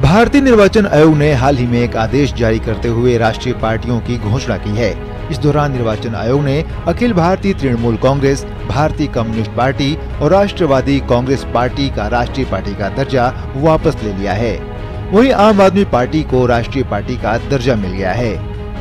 भारतीय निर्वाचन आयोग ने हाल ही में एक आदेश जारी करते हुए राष्ट्रीय पार्टियों की घोषणा की है। इस दौरान निर्वाचन आयोग ने अखिल भारतीय तृणमूल कांग्रेस, भारतीय कम्युनिस्ट पार्टी और राष्ट्रवादी कांग्रेस पार्टी का राष्ट्रीय पार्टी का दर्जा वापस ले लिया है। वहीं आम आदमी पार्टी को राष्ट्रीय पार्टी का दर्जा मिल गया है।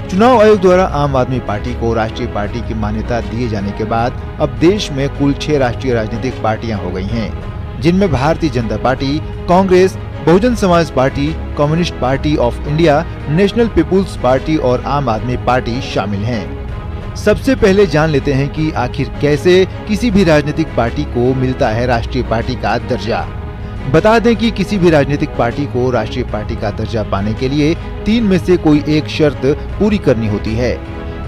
चुनाव आयोग द्वारा आम आदमी पार्टी को राष्ट्रीय पार्टी की मान्यता दिए जाने के बाद अब देश में कुल 6 राष्ट्रीय राजनीतिक पार्टियां हो गई हैं, जिनमें Bharatiya Janata party, Congress, Bahujan Samaj Party, Communist Party of India, National People's Party और आम आदमी पार्टी शामिल हैं। सबसे पहले जान लेते हैं कि आखिर कैसे किसी भी राजनीतिक पार्टी को मिलता है राष्ट्रीय पार्टी का दर्जा। बता दें कि किसी भी राजनीतिक पार्टी को राष्ट्रीय पार्टी का दर्जा पाने के लिए 3 में से कोई एक शर्त पूरी करनी होती है।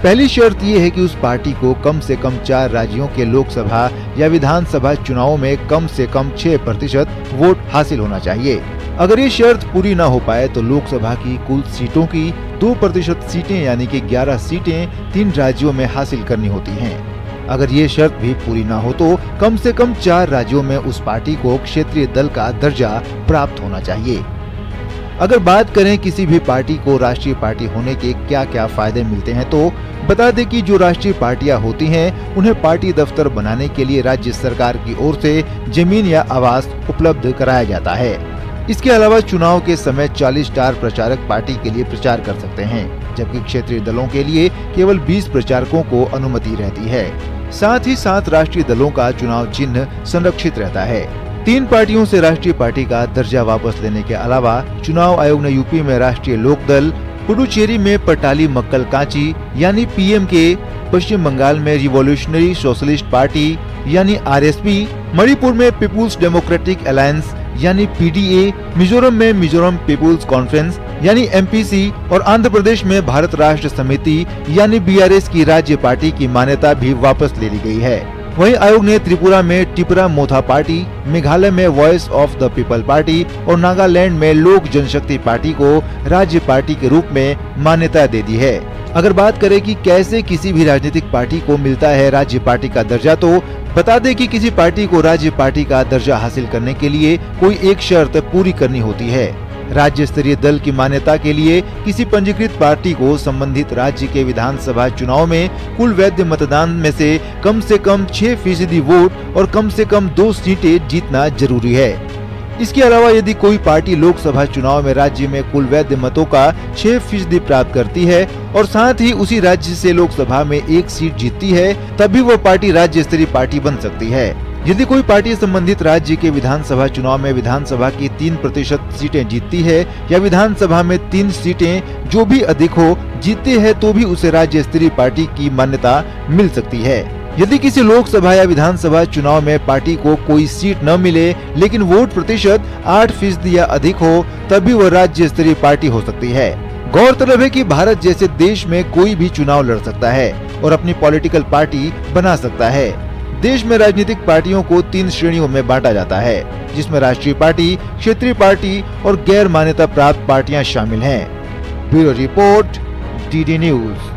पहली शर्त ये है कि उस पार्टी को कम से कम 4 राज्यों के लोकसभा या विधानसभा चुनावों में कम से कम 6% वोट हासिल होना चाहिए। अगर ये शर्त पूरी न हो पाए तो लोकसभा की कुल सीटों की 2% सीटें यानी कि 11 सीटें 3 राज्यों में हासिल करनी होती हैं। अगर ये शर्त भी पूरी न हो तो कम से कम 4 राज्यों में उस पार्टी को क्षेत्रीय दल का दर्जा प्राप्त होना चाहिए। अगर बात करें किसी भी पार्टी को राष्ट्रीय पार्टी होने के क्या क्या फायदे मिलते हैं तो बता दें कि जो राष्ट्रीय पार्टियां होती हैं उन्हें पार्टी दफ्तर बनाने के लिए राज्य सरकार की ओर से जमीन या आवास उपलब्ध कराया जाता है। इसके अलावा चुनाव के समय 40 स्टार प्रचारक पार्टी के लिए प्रचार कर सकते हैं, जबकि क्षेत्रीय दलों के लिए केवल 20 प्रचारकों को अनुमति रहती है। साथ ही साथ राष्ट्रीय दलों का चुनाव चिन्ह संरक्षित रहता है। 3 पार्टियों से राष्ट्रीय पार्टी का दर्जा वापस लेने के अलावा चुनाव आयोग ने यूपी में राष्ट्रीय लोकदल, पुडुचेरी में पटाली मक्कल कांची यानी पीएमके, पश्चिम बंगाल में रिवॉल्यूशनरी सोशलिस्ट पार्टी यानी आरएसपी, मणिपुर में पीपुल्स डेमोक्रेटिक अलायंस यानी पीडीए, मिजोरम में मिजोरम पीपुल्स कॉन्फ्रेंस यानी एमपीसी और आंध्र प्रदेश में भारत राष्ट्र समिति यानी बीआरएस की राज्य पार्टी की मान्यता भी वापस ले ली गई है। वहीं आयोग ने त्रिपुरा में टिपरा मोथा पार्टी, मेघालय में voice of the people party और नागालैंड में लोक जनशक्ति पार्टी को राज्य पार्टी के रूप में मान्यता दे दी है। अगर बात करें कि कैसे किसी भी राजनीतिक पार्टी को मिलता है राज्य पार्टी का दर्जा तो बता दें कि किसी पार्टी को राज्य पार्टी का दर्जा हासिल करने के लिए कोई एक शर्त पूरी करनी होती है। राज्य स्तरीय दल की मान्यता के लिए किसी पंजीकृत पार्टी को संबंधित राज्य के विधानसभा चुनाव में कुल वैध मतदान में से कम 6% वोट और कम से कम 2 सीटें जीतना जरूरी है। इसके अलावा यदि कोई पार्टी लोकसभा चुनाव में राज्य में कुल वैध मतों का 6% प्राप्त करती है और साथ ही उसी राज्य से लोकसभा में 1 सीट जीतती है, तभी वह पार्टी राज्य स्तरीय पार्टी बन सकती है। यदि कोई पार्टी संबंधित राज्य के विधानसभा चुनाव में विधानसभा की 3% सीटें जीतती है या विधानसभा में 3 सीटें जो भी अधिक हो जीतती है तो भी उसे राज्य स्तरीय पार्टी की मान्यता मिल सकती है। यदि किसी लोकसभा या विधानसभा चुनाव में पार्टी को कोई सीट न मिले लेकिन वोट प्रतिशत 8% या अधिक हो तभी वह राज्य स्तरीय पार्टी हो सकती है। गौरतलब है कि भारत जैसे देश में कोई भी चुनाव लड़ सकता है और अपनी पॉलिटिकल पार्टी बना सकता है। देश में राजनीतिक पार्टियों को 3 श्रेणियों में बांटा जाता है, जिसमें राष्ट्रीय पार्टी, क्षेत्रीय पार्टी और गैर मान्यता प्राप्त पार्टियां शामिल हैं। Bureau report, DD news.